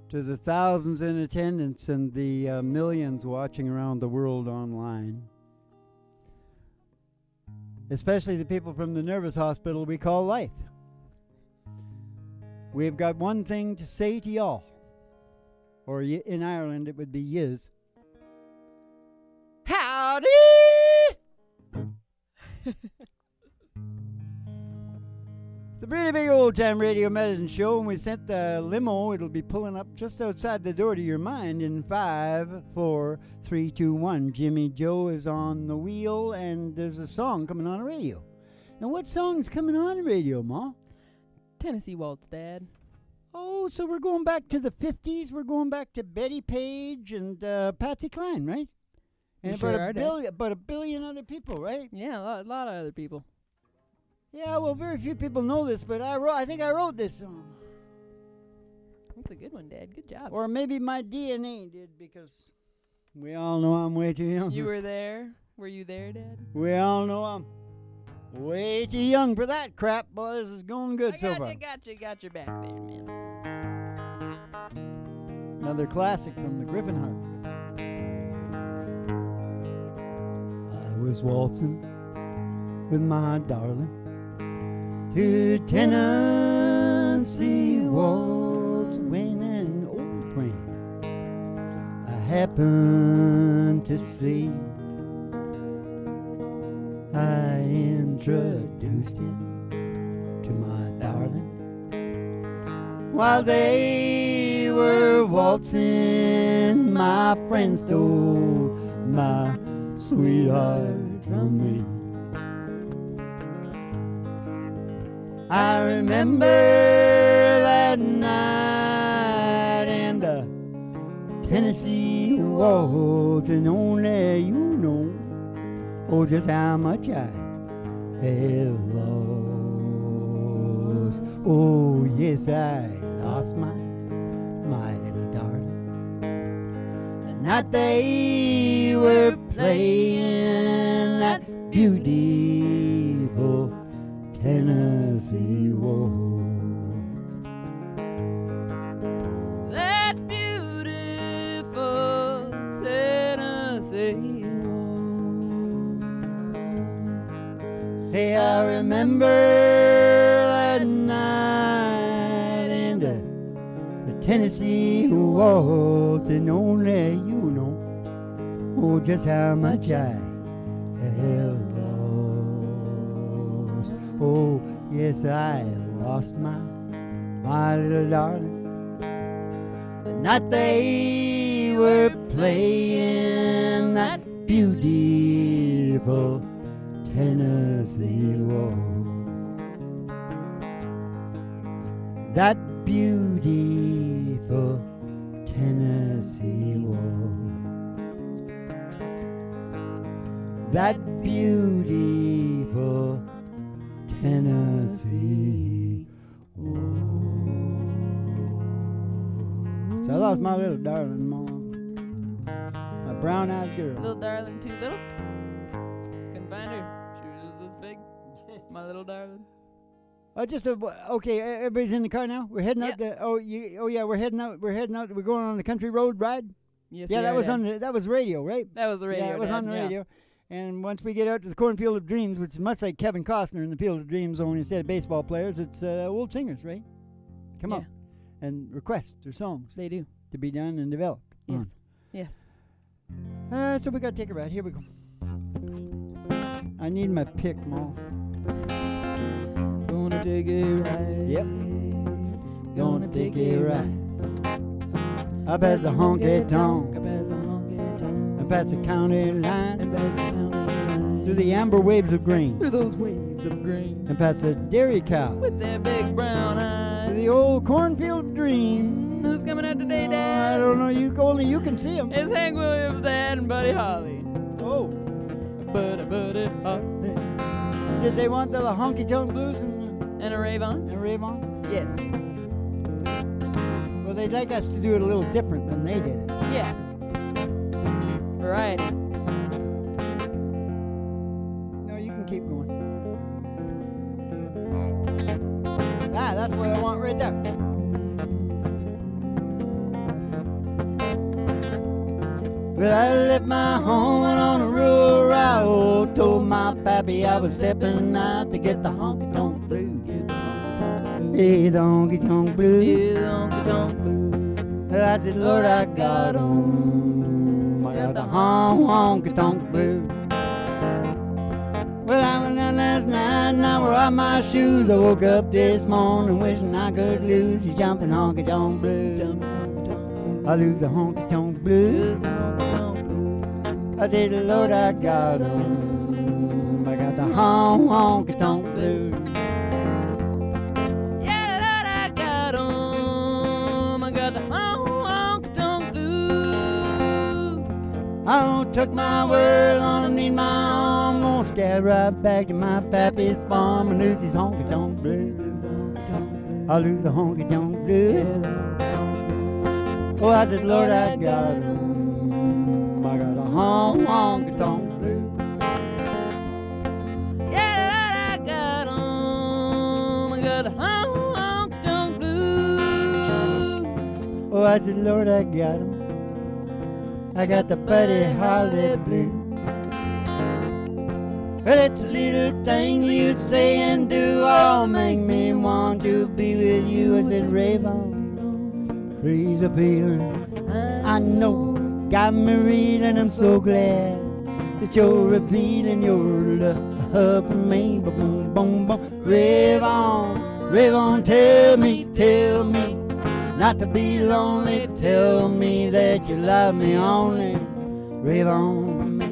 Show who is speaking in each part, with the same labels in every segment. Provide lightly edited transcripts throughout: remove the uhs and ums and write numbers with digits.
Speaker 1: To the thousands in attendance and the millions watching around the world online, especially the people from the nervous hospital we call life, we've got one thing to say to y'all, or in Ireland it would be yiz. Howdy! It's a really big old time radio medicine show, and we sent the limo. It'll be pulling up just outside the door to your mind in 5, 4, 3, 2, 1. Jimmy Joe is on the wheel, and there's a song coming on the radio. Now, what song's coming on the radio, Ma?
Speaker 2: Tennessee Waltz, Dad.
Speaker 1: Oh, so we're going back to the 50s. We're going back to Betty Page and Patsy Cline, right? And about a billion other people, right?
Speaker 2: Yeah, a lot of other people.
Speaker 1: Yeah, well, very few people know this, but I think I wrote this song.
Speaker 2: That's a good one, Dad. Good job.
Speaker 1: Or maybe my DNA did, because we all know I'm way too young.
Speaker 2: You were there? Were you there, Dad?
Speaker 1: We all know I'm way too young for that crap, boy. This is going good so far.
Speaker 2: Got your back there, man.
Speaker 1: Another classic from the Griffinheart. I was waltzing with my darling to Tennessee Waltz when an old friend I happened to see. I introduced him to my darling while they were waltzing. My friend stole my sweetheart from me. I remember that night in the Tennessee Waltz, and only you know, oh, just how much I have lost. Oh, yes, I lost my little darling. The night they were playing that beautiful Tennessee Waltz.
Speaker 2: That beautiful Tennessee Waltz.
Speaker 1: Hey, I remember that night in the Tennessee Waltz, and only you know, oh, just how much I have lost. Oh, yes, I lost my little darling. The night they were playing that beautiful Tennessee Waltz. That beautiful Tennessee Waltz. That beautiful Tennessee Waltz. So I lost my little darling, Mom. My brown-eyed girl.
Speaker 2: Little darling, too little? Couldn't find her. She was just this big. My little darling.
Speaker 1: Okay. Everybody's in the car now. We're heading out there. Yeah. We're heading out. We're going on the country road ride.
Speaker 2: Yes.
Speaker 1: Yeah, that was radio, right?
Speaker 2: That was the radio.
Speaker 1: Yeah, it was on the radio. And once we get out to the cornfield of dreams, which is much like Kevin Costner in the Field of Dreams, only instead of baseball players, it's old singers, right? Come up and request their songs.
Speaker 2: They do.
Speaker 1: To be done and developed.
Speaker 2: Yes.
Speaker 1: So we got to take a ride. Here we go. I need my pick, Mom.
Speaker 2: Gonna take a ride.
Speaker 1: Yep. Gonna take a ride. Up past the honky-tonk. And past the county line. Through the amber waves of grain.
Speaker 2: Through those waves of grain.
Speaker 1: And past the dairy cow.
Speaker 2: With their big brown eyes.
Speaker 1: To the old cornfield dream.
Speaker 2: Who's coming out today, Dad?
Speaker 1: I don't know. Only you can see him.
Speaker 2: It's Hank Williams, Dad, and Buddy Holly.
Speaker 1: Oh.
Speaker 2: Buddy Holly.
Speaker 1: Did they want the honky-tonk blues and
Speaker 2: a rave-on?
Speaker 1: And a rave-on?
Speaker 2: Yes.
Speaker 1: Well, they'd like us to do it a little different than they did it.
Speaker 2: Yeah. Variety.
Speaker 1: No, you can keep going. That's what I want right there. Well, I left my home and on a rural road. Told my pappy I was stepping out to get the honky-tonk blues. Hey, the honky-tonk blues.
Speaker 2: Yeah, the honky-tonk blues.
Speaker 1: I said, Lord, I got 'em. I got the honky-tonk blues. Well, I went down last night and I wore out my shoes. I woke up this morning wishing I could lose these jumping honky-tonk blues. I lose the honky-tonk blues. I said, Lord, I got 'em. I got the honky-tonk blues.
Speaker 2: Yeah, Lord, I got 'em. I got the honky-tonk blues.
Speaker 1: I took my world underneath my arm. Gonna scab right back to my pappy's farm and lose these honky-tonk blues. I lose the honky-tonk blues. Oh, I said, Lord, I got 'em. I got a honky-tonk blues.
Speaker 2: Yeah, Lord, I got 'em. I got the honky-tonk blues.
Speaker 1: Oh, I said, Lord, I got 'em. I got the Buddy Holly blues. Well, it's a little thing you say and do all make me want to be with you. I said, rave on. Crazy feeling, I know, got me reeling. I'm so glad that you're revealing your love for me. Boom, boom, boom. Rave on, tell me, not to be lonely. Tell me that you love me only. Rave on for me.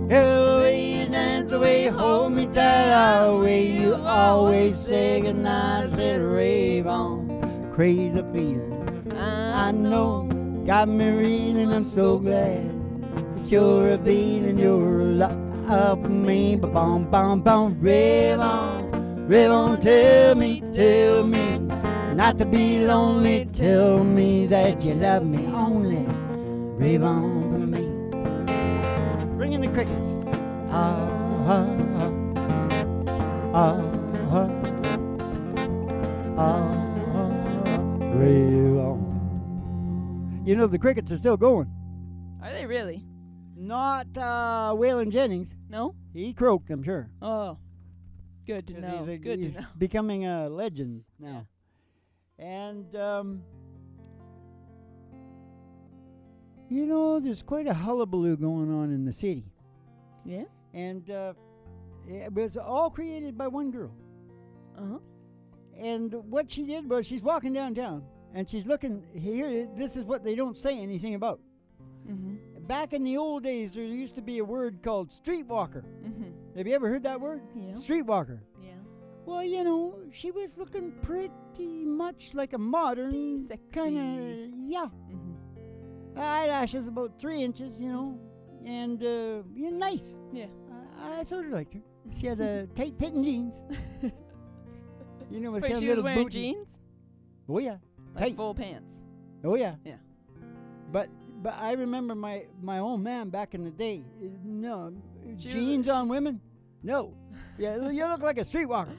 Speaker 1: The way you dance, the way you hold me tight, the way you always say goodnight. I said, rave on. Crazy feeling, I know, got me reeling. I'm so glad that you're revealing your love for me. Ba-bum, bum, bum, rave on, tell me, not to be lonely. Tell me that you love me only. Rave on for me. Bring in the crickets. Ah, ah, ah, ah, ah, ah. Rave on. You know, the crickets are still going.
Speaker 2: Are they really?
Speaker 1: Not Waylon Jennings.
Speaker 2: No?
Speaker 1: He croaked, I'm sure.
Speaker 2: Oh, good to know.
Speaker 1: He's becoming a legend now.
Speaker 2: Yeah.
Speaker 1: And, you know, there's quite a hullabaloo going on in the city.
Speaker 2: Yeah?
Speaker 1: And it was all created by one girl.
Speaker 2: Uh-huh.
Speaker 1: And what she did was she's walking downtown and she's looking here. This is what they don't say anything about.
Speaker 2: Mm-hmm.
Speaker 1: Back in the old days, there used to be a word called streetwalker.
Speaker 2: Mm-hmm.
Speaker 1: Have you ever heard that word?
Speaker 2: Yeah.
Speaker 1: Streetwalker.
Speaker 2: Yeah.
Speaker 1: Well, you know, she was looking pretty much like a modern kind of, yeah.
Speaker 2: Mm-hmm.
Speaker 1: Eyelashes about 3 inches, you know, and nice.
Speaker 2: Yeah.
Speaker 1: I sort of liked her. She had tight fitting jeans. You know, with
Speaker 2: Wait,
Speaker 1: kind
Speaker 2: she
Speaker 1: of
Speaker 2: was
Speaker 1: little
Speaker 2: wearing
Speaker 1: boot.
Speaker 2: jeans?
Speaker 1: Oh yeah,
Speaker 2: Like
Speaker 1: tight.
Speaker 2: full pants?
Speaker 1: Oh yeah.
Speaker 2: Yeah.
Speaker 1: But I remember my old man back in the day. No,
Speaker 2: She
Speaker 1: jeans on women. No. Yeah, you look like a streetwalker.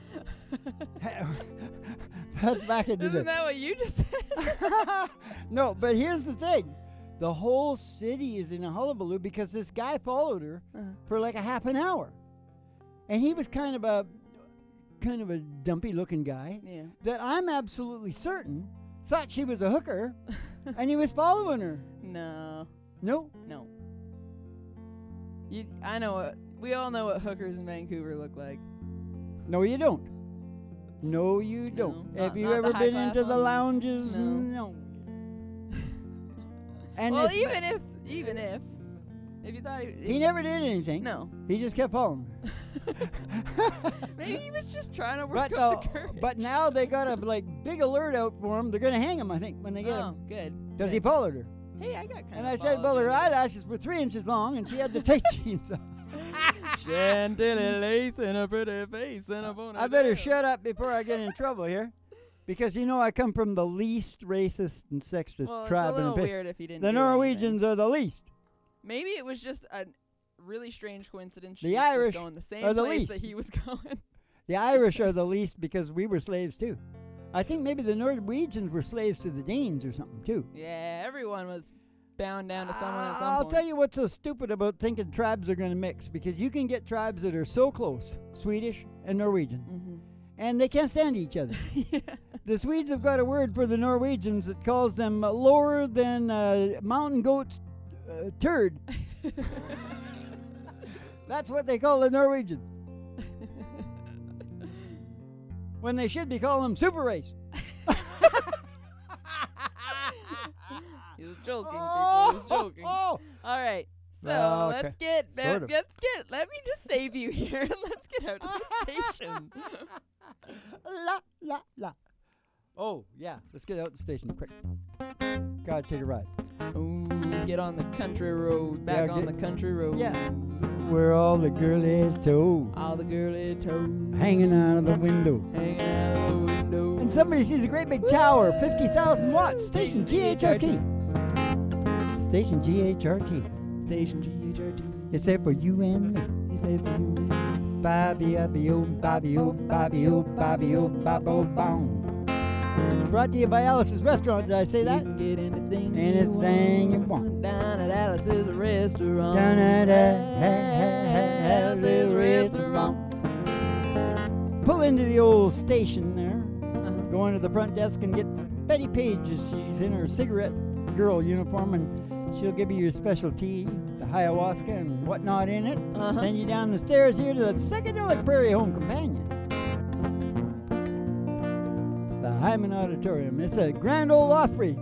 Speaker 1: That's back in the day.
Speaker 2: Isn't that what you just said?
Speaker 1: No, but here's the thing. The whole city is in a hullabaloo because this guy followed her for like a half an hour. And he was kind of a dumpy looking guy that I'm absolutely certain thought she was a hooker and he was following her.
Speaker 2: No.
Speaker 1: No?
Speaker 2: No. I know we all know what hookers in Vancouver look like.
Speaker 1: No, you don't. No, you don't.
Speaker 2: No,
Speaker 1: Have you
Speaker 2: not
Speaker 1: ever
Speaker 2: the
Speaker 1: been
Speaker 2: high-class
Speaker 1: into the
Speaker 2: ones?
Speaker 1: lounges?
Speaker 2: No.
Speaker 1: And
Speaker 2: well,
Speaker 1: this
Speaker 2: even if you thought
Speaker 1: he never did anything.
Speaker 2: No.
Speaker 1: He just kept following her.
Speaker 2: Maybe he was just trying to work
Speaker 1: But
Speaker 2: up the courage.
Speaker 1: but now they got a big alert out for him. They're gonna hang him, I think, when they get him.
Speaker 2: Oh, good.
Speaker 1: Because he followed her.
Speaker 2: Hey, I got kind of.
Speaker 1: And I said, well, her eyelashes were 3 inches long, and she had the tight jeans on.
Speaker 2: Chantilly lace and a pretty face and a bonnet.
Speaker 1: I better shut up before I get in trouble here, because you know I come from the least racist and sexist tribe
Speaker 2: it's a
Speaker 1: in
Speaker 2: little weird if he didn't.
Speaker 1: The
Speaker 2: do
Speaker 1: Norwegians
Speaker 2: anything.
Speaker 1: are the least.
Speaker 2: Maybe it was just a really strange coincidence.
Speaker 1: The
Speaker 2: she was
Speaker 1: Irish
Speaker 2: just going the same
Speaker 1: are the
Speaker 2: place
Speaker 1: least.
Speaker 2: that he was going.
Speaker 1: The Irish are the least because we were slaves too. I think maybe the Norwegians were slaves to the Danes or something too.
Speaker 2: Yeah, everyone was bound down to someone at some
Speaker 1: I'll
Speaker 2: point.
Speaker 1: tell you what's so stupid about thinking tribes are going to mix, because you can get tribes that are so close, Swedish and Norwegian, and they can't stand each other.
Speaker 2: Yeah.
Speaker 1: The Swedes have got a word for the Norwegians that calls them lower than mountain goat's turd. That's what they call the Norwegians. When they should be calling them super race.
Speaker 2: He was joking, people. He was joking.
Speaker 1: Oh.
Speaker 2: All right. So
Speaker 1: Okay.
Speaker 2: let's get.
Speaker 1: Sort of.
Speaker 2: Let me just save you here, and let's get out of the station.
Speaker 1: La, la, la. Oh, yeah. Let's get out the station quick. Gotta take a ride.
Speaker 2: Ooh, get on the country road. Back
Speaker 1: Yeah,
Speaker 2: on the country road.
Speaker 1: Yeah. Where all the girlies toe.
Speaker 2: All the girly toes.
Speaker 1: Hanging out of the window.
Speaker 2: Hanging out of the window.
Speaker 1: And somebody sees a great big tower, 50,000 watts. Station GHRT. Station GHRT.
Speaker 2: Station GHRT.
Speaker 1: It's there for you and me.
Speaker 2: He's there for you and me.
Speaker 1: Bobby-o, Bobby-o, Bobby-o, Bobby-o, Bobbo-boom. Brought to you by Alice's Restaurant. Did I say that?
Speaker 2: You can get anything,
Speaker 1: Anything you want.
Speaker 2: Down at Alice's Restaurant.
Speaker 1: Down at Alice's Restaurant. Pull into the old station there. Go into the front desk and get Betty Page. She's in her cigarette girl uniform, and she'll give you your special tea, the ayahuasca and whatnot in it. Send you down the stairs here to the Psychedelic Prairie Home Companion. The Hyman Auditorium. It's a grand old Osprey.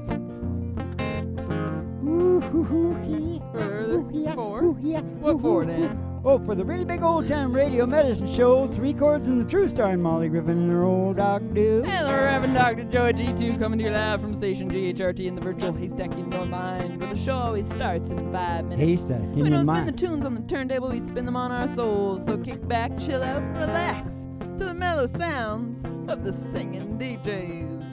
Speaker 2: What for, Dan?
Speaker 1: Oh, for the really big old time radio medicine show, 3 Chords and the Truth, starring Molly Griffin and her old Doc Dude.
Speaker 2: And the Reverend Dr. Joey G2 coming to you live from station GHRT in the virtual haystack in your mind, where the show always starts in 5 minutes.
Speaker 1: Haystack in
Speaker 2: We
Speaker 1: your
Speaker 2: don't spin
Speaker 1: mind.
Speaker 2: the tunes on the turntable, we spin them on our souls. So kick back, chill out, and relax to the mellow sounds of the singing DJs.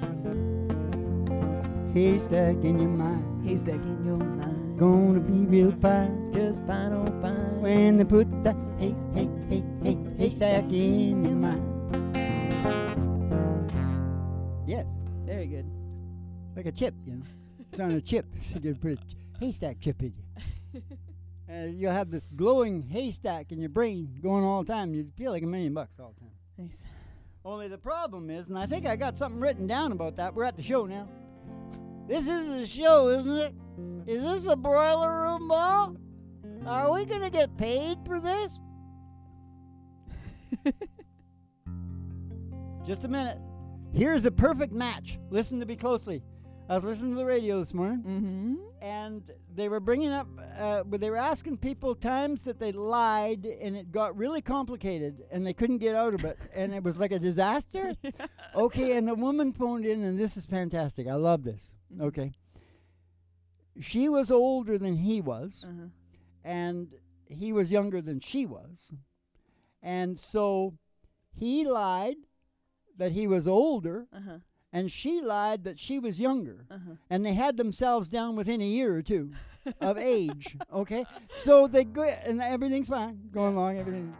Speaker 1: Haystack in your mind.
Speaker 2: Haystack in your mind.
Speaker 1: Gonna be real fine
Speaker 2: Just fine, oh fine.
Speaker 1: when they put the haystack in your mind. Yes,
Speaker 2: Very good.
Speaker 1: like a chip, you know. It's on a chip. You can put a haystack chip in you. And you'll have this glowing haystack in your brain going all the time. You feel like $1 million all the time.
Speaker 2: Nice.
Speaker 1: Only the problem is, and I think I got something written down about that. We're at the show now. This is a show, isn't it? Is this a broiler room ball? Are we going to get paid for this? Just a minute. Here's a perfect match. Listen to me closely. I was listening to the radio this morning, and they were bringing up, they were asking people times that they lied, and it got really complicated, and they couldn't get out of it, and it was like a disaster. Okay, and the woman phoned in, and this is fantastic. I love this. Okay. She was older than he was, and he was younger than she was. And so he lied that he was older, and she lied that she was younger. And they had themselves down within a year or two of age, okay? So they go, and everything's fine, going along, everything.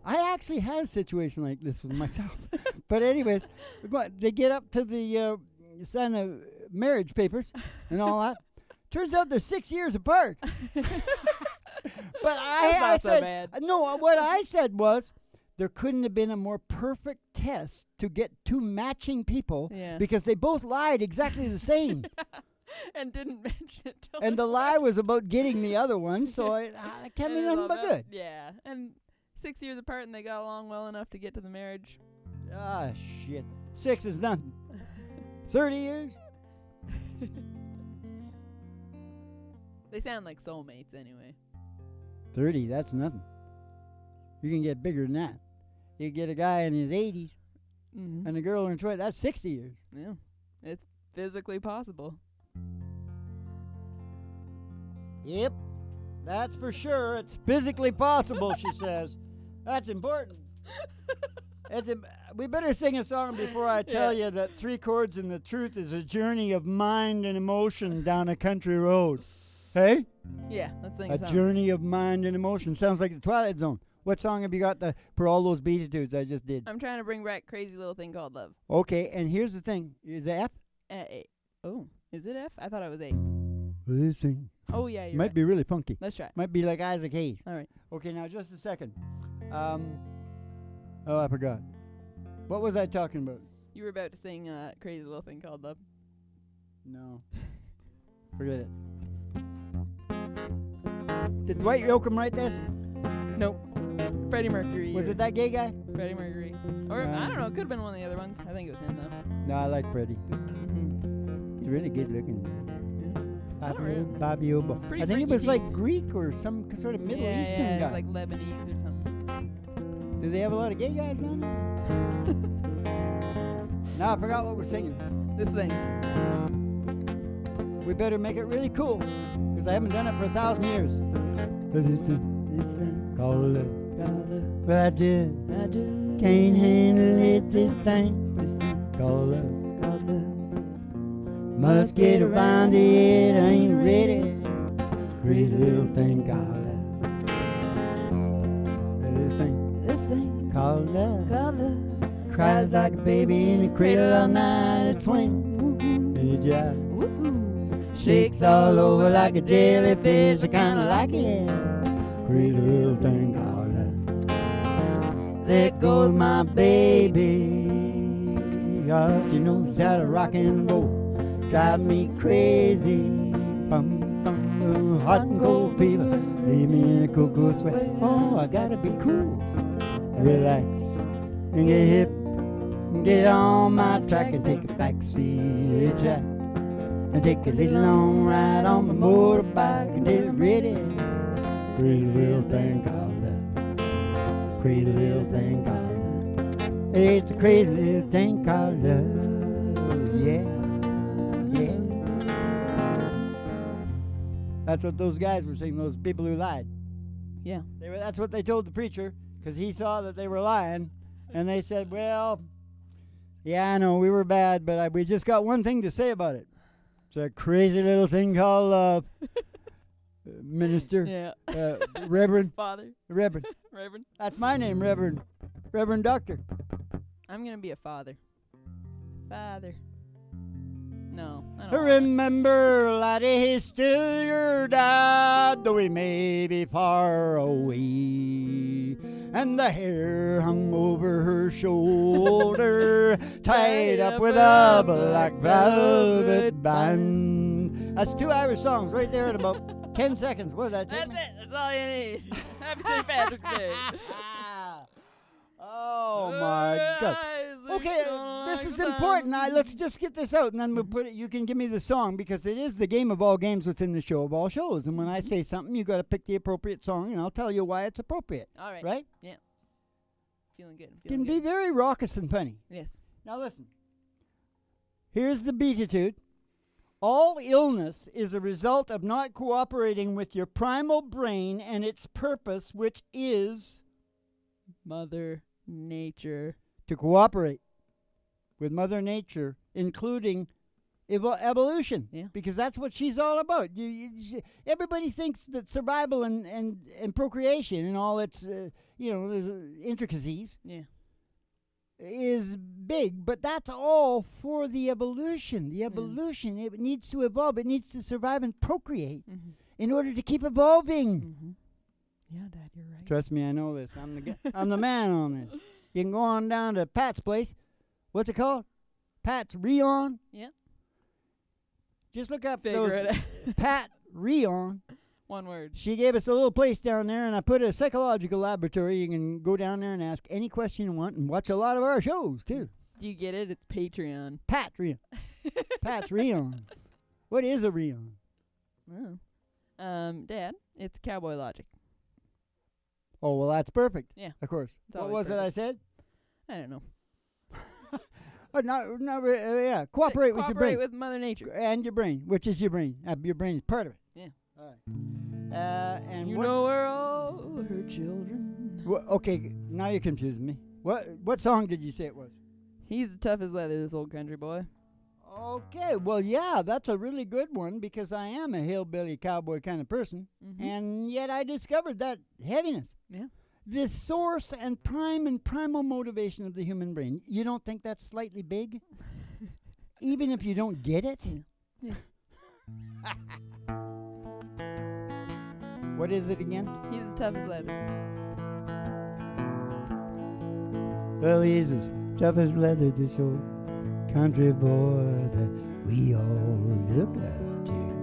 Speaker 1: I actually had a situation like this with myself. But anyways, they get up to the sign of marriage papers and all that. Turns out they're 6 years apart. But I
Speaker 2: so
Speaker 1: said,
Speaker 2: bad.
Speaker 1: no, what I said was, there couldn't have been a more perfect test to get two matching people because they both lied exactly the same.
Speaker 2: And didn't mention it till
Speaker 1: And the lie was about getting the other one, so I can't be nothing but good.
Speaker 2: Yeah, and 6 years apart, and they got along well enough to get to the marriage.
Speaker 1: Ah, shit. 6 is nothing. 30 years?
Speaker 2: They sound like soulmates anyway.
Speaker 1: 30, that's nothing. You can get bigger than that. You get a guy in his 80s and a girl in her 20s. That's 60 years.
Speaker 2: Yeah, it's physically possible.
Speaker 1: Yep, that's for sure. It's physically possible, she says. That's important. We better sing a song before I tell you that 3 Chords and the Truth is a journey of mind and emotion down a country road. Hey?
Speaker 2: Yeah, let's sing
Speaker 1: a
Speaker 2: song.
Speaker 1: Journey of mind and emotion. Sounds like the Twilight Zone. What song have you got for all those beatitudes I just did?
Speaker 2: I'm trying to bring back Crazy Little Thing Called Love.
Speaker 1: Okay, and here's the thing. Is it F?
Speaker 2: A. Oh, is it F? I thought it was A.
Speaker 1: Listen,
Speaker 2: Oh, yeah, you're
Speaker 1: Might
Speaker 2: right.
Speaker 1: be really funky.
Speaker 2: Let's try it.
Speaker 1: Might be like Isaac Hayes.
Speaker 2: All right.
Speaker 1: Okay, now just a second. Oh, I forgot. What was I talking about?
Speaker 2: You were about to sing Crazy Little Thing Called Love.
Speaker 1: No. Forget it. Did Dwight Yoakam write this?
Speaker 2: Nope. Freddie Mercury.
Speaker 1: Was it that gay guy?
Speaker 2: Freddie Mercury. Or, I don't know. It could have been one of the other ones. I think it was him, though.
Speaker 1: No, I like Freddie.
Speaker 2: Mm-hmm.
Speaker 1: He's really good looking. Bobby Obo.
Speaker 2: Pretty
Speaker 1: I think he
Speaker 2: freaky
Speaker 1: was
Speaker 2: teeth.
Speaker 1: like Greek or some sort of Middle Eastern guy.
Speaker 2: Like Lebanese or something.
Speaker 1: Do they have a lot of gay guys down there? Now I forgot what we're singing.
Speaker 2: This thing.
Speaker 1: We better make it really cool, because I haven't done it for 1,000 years. This
Speaker 2: thing.
Speaker 1: called love.
Speaker 2: Called love.
Speaker 1: But I just
Speaker 2: I do.
Speaker 1: can't handle it, this thing
Speaker 2: This thing.
Speaker 1: called love.
Speaker 2: Called love.
Speaker 1: Must get around it, I ain't ready. Crazy little thing called love. This thing
Speaker 2: This thing.
Speaker 1: called love.
Speaker 2: Called love.
Speaker 1: Cries like a baby in a cradle all night, it swings and it jives.
Speaker 2: Woohoo.
Speaker 1: Shakes all over like a jellyfish, I kinda like it. Crazy little thing called love. There goes my baby. God, she knows how to rock and roll. Drive me crazy. Bum, bum, hot and cold fever. Leave me in a cocoa sweat. Oh, I gotta be cool. Relax and get hip. Get on my track and take a backseat jack. And take a little long ride on my motorbike until it's ready. Crazy little thing called love. Crazy little thing called love. It's a crazy little thing called love. Yeah, yeah. That's what those guys were saying, those people who lied.
Speaker 2: Yeah.
Speaker 1: That's what they told the preacher, because he saw that they were lying. And they said, well, yeah, I know, we were bad, but we just got one thing to say about it. It's a crazy little thing called love. Minister.
Speaker 2: Yeah.
Speaker 1: Reverend.
Speaker 2: Father.
Speaker 1: Reverend.
Speaker 2: Reverend.
Speaker 1: That's my name, Reverend. Reverend Doctor.
Speaker 2: I'm gonna be a father. Father. No, I don't.
Speaker 1: Remember, laddie, he's still your dad, though he may be far away. And the hair hung over her shoulder, tied up with a black velvet band. That's 2 Irish songs right there in about 10 seconds. What did that take
Speaker 2: That's
Speaker 1: me?
Speaker 2: it. That's all you need. Happy St. Patrick's Day.
Speaker 1: Oh my God. Okay, this is important. Now, let's just get this out, and then we'll put it. You can give me the song, because it is the game of all games within the show of all shows. And when I say something, you got to pick the appropriate song, and I'll tell you why it's appropriate.
Speaker 2: All right.
Speaker 1: Right?
Speaker 2: Yeah. Feeling good.
Speaker 1: Can
Speaker 2: Feeling
Speaker 1: be
Speaker 2: good.
Speaker 1: very raucous and funny.
Speaker 2: Yes.
Speaker 1: Now listen. Here's the beatitude. All illness is a result of not cooperating with your primal brain and its purpose, which is
Speaker 2: Mother Nature.
Speaker 1: to cooperate with Mother Nature, including evolution.
Speaker 2: Yeah.
Speaker 1: Because that's what she's all about. Everybody thinks that survival and procreation and all its intricacies
Speaker 2: Yeah.
Speaker 1: is big, but that's all for the evolution. The evolution, it needs to evolve. It needs to survive and procreate
Speaker 2: Mm-hmm.
Speaker 1: in order to keep evolving.
Speaker 2: Mm-hmm. Yeah, Dad, you're right.
Speaker 1: Trust me, I know this. I'm the man on this. You can go on down to Pat's place. What's it called? Pat's Rion.
Speaker 2: Yeah.
Speaker 1: Just look up
Speaker 2: Figure
Speaker 1: those
Speaker 2: it out.
Speaker 1: Pat Rion.
Speaker 2: One word.
Speaker 1: She gave us a little place down there, and I put a psychological laboratory. You can go down there and ask any question you want, and watch a lot of our shows too.
Speaker 2: Do you get it? It's Patreon.
Speaker 1: Pat Rion. Pat's Rion. What is a Rion?
Speaker 2: Oh. Dad, it's Cowboy Logic.
Speaker 1: Oh, well, that's perfect.
Speaker 2: Yeah.
Speaker 1: Of course.
Speaker 2: It's
Speaker 1: What
Speaker 2: always
Speaker 1: was it I said?
Speaker 2: I don't know.
Speaker 1: Yeah. Cooperate with your brain.
Speaker 2: Cooperate with Mother Nature.
Speaker 1: And your brain, which is your brain. Your brain is part of it.
Speaker 2: Yeah.
Speaker 1: All right. And
Speaker 2: You
Speaker 1: what,
Speaker 2: know we're all her children.
Speaker 1: okay, now you're confusing me. What song did you say it was?
Speaker 2: He's the tough as leather, this old country boy.
Speaker 1: Okay, well, yeah, that's a really good one, because I am a hillbilly cowboy kind of person,
Speaker 2: Mm-hmm.
Speaker 1: and yet I discovered that heaviness.
Speaker 2: Yeah.
Speaker 1: The source and primal motivation of the human brain. You don't think that's slightly big? Even if you don't get it?
Speaker 2: Yeah.
Speaker 1: What is it again?
Speaker 2: He's as tough as leather.
Speaker 1: Well, he's as tough as leather, this old country boy that we all look up to.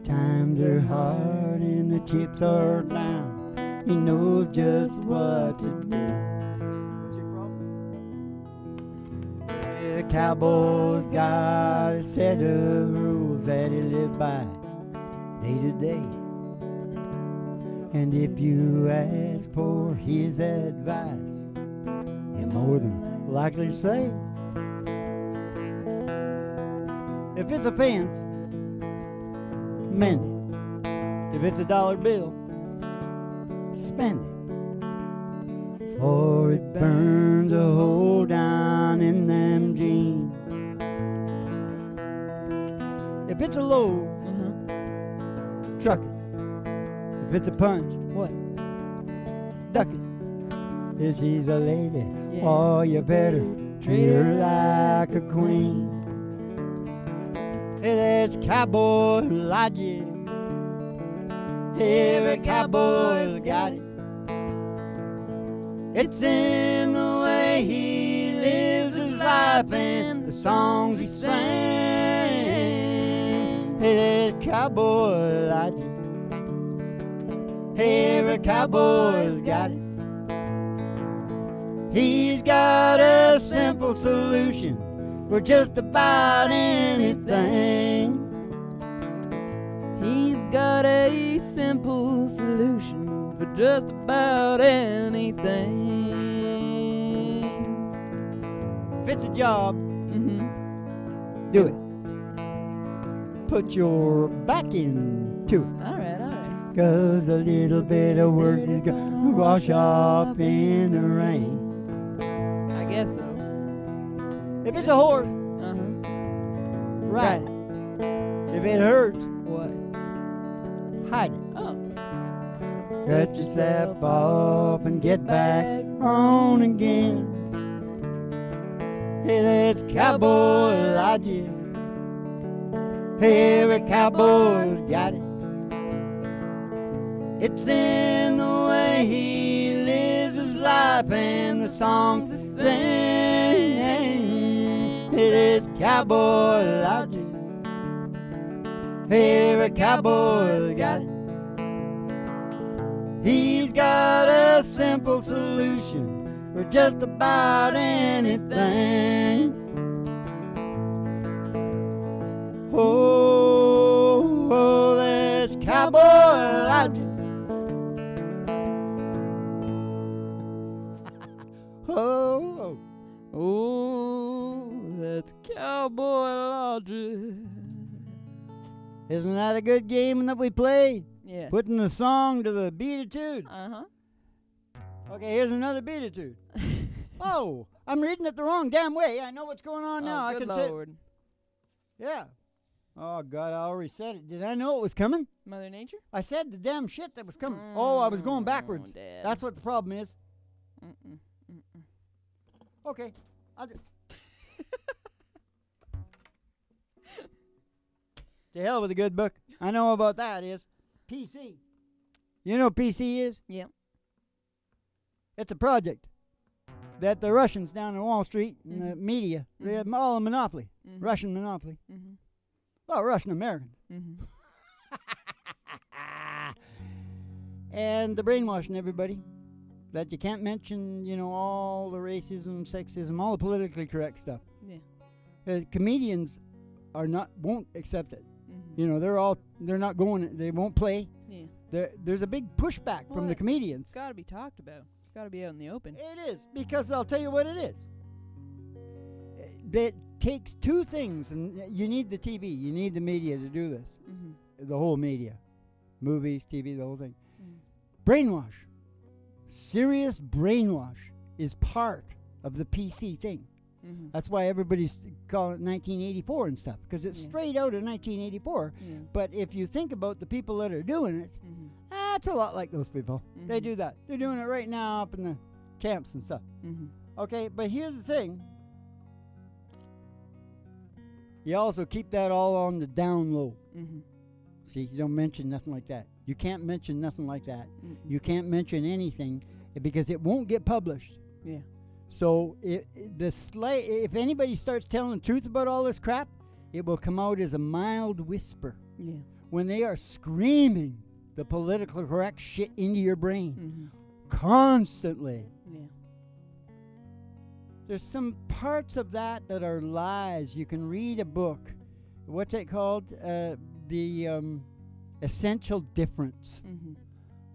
Speaker 1: Times are hard and the chips are down. He knows just what to do. What's your problem? The cowboy's got a set of rules that he lives by day to day. And if you ask for his advice, he'll more than likely say, if it's a fence, mend it. If it's a dollar bill, spend it. For it burns a hole down in them jeans. If it's a load, truck it. If it's a punch,
Speaker 2: What?
Speaker 1: duck it. If she's a lady,
Speaker 2: Yeah.
Speaker 1: oh, you better treat her like a queen. Hey, there's cowboy logic. Every cowboy's got it. It's in the way he lives his life and the songs he sings. Hey, there's cowboy logic. Every cowboy's got it. He's got a simple solution for just about anything.
Speaker 2: He's got a simple solution for just about anything.
Speaker 1: If it's a job,
Speaker 2: Mm-hmm.
Speaker 1: do it. Put your back into it.
Speaker 2: All right.
Speaker 1: 'Cause a little bit of work is gonna wash off in the rain.
Speaker 2: I guess so.
Speaker 1: If it's a horse, ride
Speaker 2: Right.
Speaker 1: it. If it hurts,
Speaker 2: What?
Speaker 1: hide it.
Speaker 2: Oh.
Speaker 1: Dust yourself off and get back on again. Hey, that's cowboy logic. Every cowboy's got it. It's in the way he lives his life and the songs he sings. It is cowboy logic. Every cowboy's got it. He's got a simple solution for just about anything. Oh, there's cowboy logic. Oh,
Speaker 2: Oh, that's cowboy logic.
Speaker 1: isn't that a good game that we play?
Speaker 2: Yeah.
Speaker 1: Putting the song to the beatitude.
Speaker 2: Uh-huh.
Speaker 1: Okay, here's another beatitude. Oh, I'm reading it the wrong damn way. I know what's going on now.
Speaker 2: Oh,
Speaker 1: I
Speaker 2: good
Speaker 1: can say,
Speaker 2: Lord.
Speaker 1: yeah. Oh God, I already said it. Did I know it was coming?
Speaker 2: Mother Nature?
Speaker 1: I said the damn shit that was coming. Oh, I was going backwards.
Speaker 2: Dad.
Speaker 1: That's what the problem is.
Speaker 2: Mm-mm.
Speaker 1: Okay, I'll just. To hell with a good book. I know about that is PC. You know what PC is?
Speaker 2: Yeah.
Speaker 1: It's a project that the Russians down in Wall Street and the media, they have all a monopoly. Russian monopoly. Well, Russian American. And they're brainwashing everybody that you can't mention, you know, all the racism, sexism, all the politically correct stuff.
Speaker 2: Yeah.
Speaker 1: Comedians won't accept it. You know, they're not going, they won't play.
Speaker 2: Yeah.
Speaker 1: There's a big pushback from the
Speaker 2: Well,
Speaker 1: comedians.
Speaker 2: It's got to be talked about. It's got to be out in the open.
Speaker 1: It is, because I'll tell you what it is. It takes two things, and you need the TV, you need the media to do this. The whole media. Movies, TV, the whole thing. Brainwash. Serious brainwash is part of the PC thing. That's why everybody's calling it 1984 and stuff, because it's straight out of 1984. But if you think about the people that are doing it, that's a lot like those people. They do that. They're doing it right now up in the camps and stuff. Okay, but here's the thing. You also keep that all on the down low. See, you don't mention nothing like that. You can't mention nothing like that.
Speaker 2: Mm-mm.
Speaker 1: You can't mention anything because it won't get published.
Speaker 2: Yeah.
Speaker 1: So if anybody starts telling the truth about all this crap, it will come out as a mild whisper.
Speaker 2: Yeah.
Speaker 1: When they are screaming the political correct shit into your brain constantly.
Speaker 2: Yeah.
Speaker 1: There's some parts of that are lies. You can read a book. What's it called? The Essential Difference.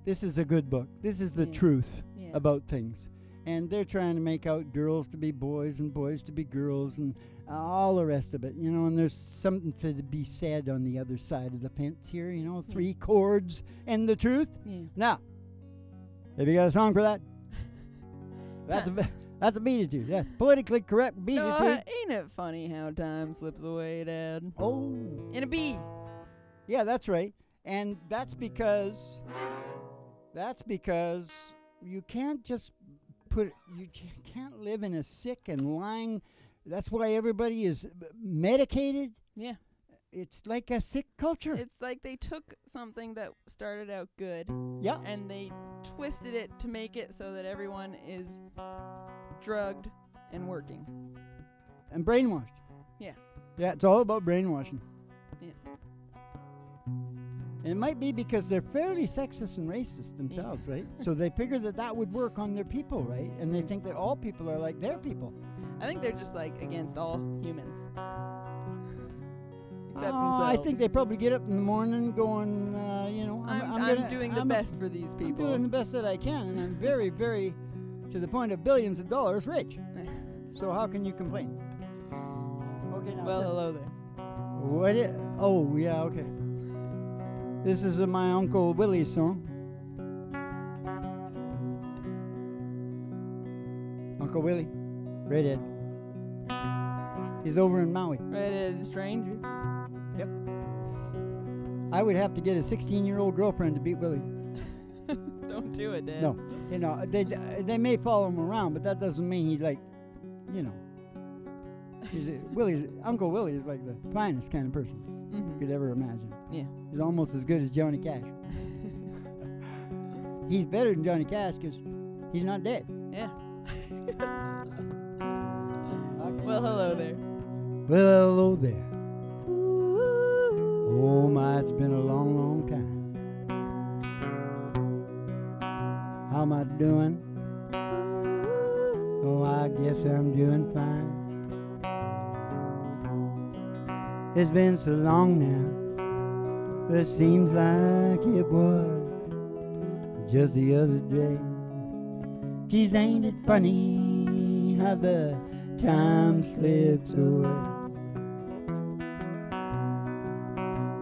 Speaker 1: This is a good book. This is the truth about things. And they're trying to make out girls to be boys and boys to be girls and all the rest of it, you know, and there's something to be said on the other side of the fence here, you know, 3 chords and the truth.
Speaker 2: Yeah.
Speaker 1: Now, have you got a song for that? That's a beat it to. Yeah, politically correct beat it to.
Speaker 2: Ain't it funny how time slips away, Dad?
Speaker 1: Oh.
Speaker 2: In a bee.
Speaker 1: Yeah, that's right. And that's because you can't just you can't live in a sick and lying. That's why everybody is medicated.
Speaker 2: Yeah.
Speaker 1: It's like a sick culture.
Speaker 2: It's like they took something that started out good.
Speaker 1: Yeah.
Speaker 2: And they twisted it to make it so that everyone is drugged and working.
Speaker 1: And brainwashed.
Speaker 2: Yeah.
Speaker 1: Yeah, it's all about brainwashing.
Speaker 2: Yeah.
Speaker 1: And it might be because they're fairly sexist and racist themselves, right? So they figure that would work on their people, right? And they think that all people are like their people.
Speaker 2: I think they're just like against all humans. Except
Speaker 1: I
Speaker 2: themselves.
Speaker 1: think they probably get up in the morning going,
Speaker 2: I'm doing the best for these people.
Speaker 1: I'm doing the best that I can, and I'm very, very, to the point of billions of dollars rich. So how can you complain? Okay, now.
Speaker 2: Well, hello there.
Speaker 1: What? Oh, yeah, okay. This is my Uncle Willie's song. Uncle Willie, redhead. He's over in Maui.
Speaker 2: Redheaded stranger.
Speaker 1: Yep. I would have to get a 16-year-old girlfriend to beat Willie.
Speaker 2: Don't do it, Dad.
Speaker 1: No, you know, they may follow him around, but that doesn't mean he's like, you know. Uncle Willie is like the finest kind of person you could ever imagine.
Speaker 2: Yeah.
Speaker 1: He's almost as good as Johnny Cash. He's better than Johnny Cash because he's not dead.
Speaker 2: Yeah. Well, hello there.
Speaker 1: Well, hello there. Oh my, it's been a long, long time. How am I doing? Oh, I guess I'm doing fine. It's been so long now, but it seems like it was just the other day. Geez, ain't it funny how the time slips away?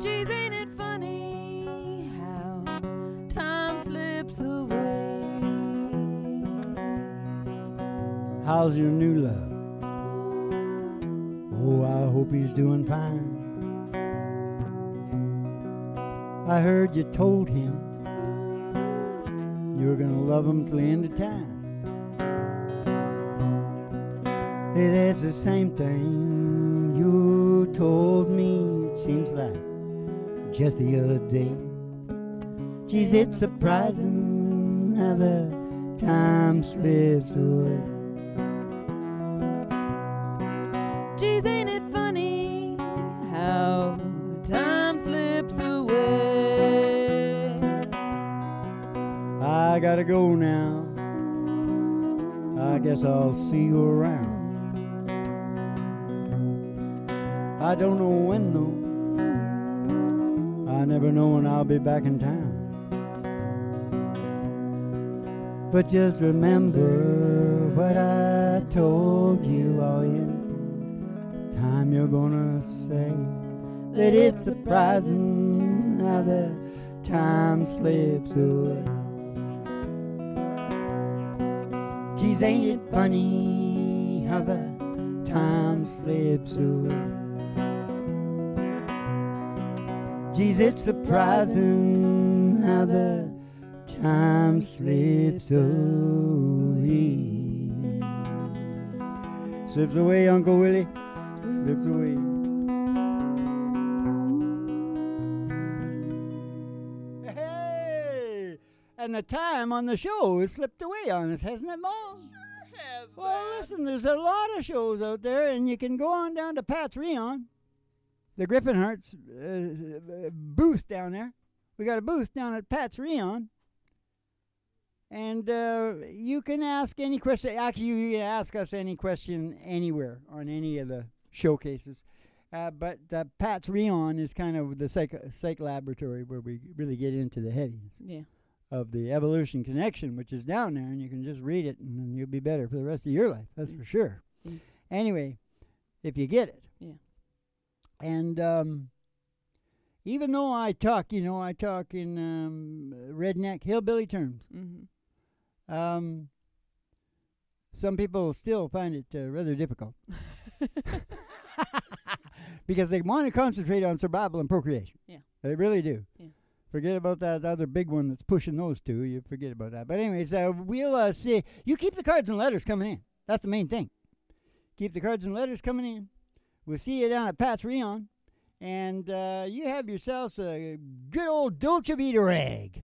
Speaker 2: Geez, ain't it funny how time slips away?
Speaker 1: How's your new love? Oh, I hope he's doing fine. I heard you told him you were gonna love him till the end of time. Hey, that's the same thing you told me, it seems like just the other day. Geez, it's surprising how the time slips away.
Speaker 2: Geez, ain't it funny how time slips away?
Speaker 1: I gotta go now. I guess I'll see you around. I don't know when though. I never know when I'll be back in town. But just remember what I told you all in time. You're gonna say that it's surprising how the time slips away. Geez, ain't it funny how the time slips away? Geez, it's surprising how the time slips away. Slips away, Uncle Willie. Slips away. And the time on the show has slipped away on us, hasn't it, Mom?
Speaker 2: Sure has,
Speaker 1: Well,
Speaker 2: Dad.
Speaker 1: listen, there's a lot of shows out there, and you can go on down to Pat's Rion, the Griffinheart's booth down there. We got a booth down at Pat's Rion. And you can ask any question. Actually, you can ask us any question anywhere on any of the showcases. But Pat's Rion is kind of the psych laboratory where we really get into the heaviness of the evolution connection, which is down there, and you can just read it, and then you'll be better for the rest of your life. That's for sure. Anyway, if you get it.
Speaker 2: Yeah.
Speaker 1: And even though I talk in redneck hillbilly terms.
Speaker 2: Mm-hmm.
Speaker 1: Some people still find it rather difficult because they want to concentrate on survival and procreation.
Speaker 2: Yeah.
Speaker 1: They really do.
Speaker 2: Yeah.
Speaker 1: Forget about that other big one that's pushing those two. You forget about that. But anyways, we'll see. You keep the cards and letters coming in. That's the main thing. Keep the cards and letters coming in. We'll see you down at Pat's Rion. And you have yourselves a good old Dolce Vita rag.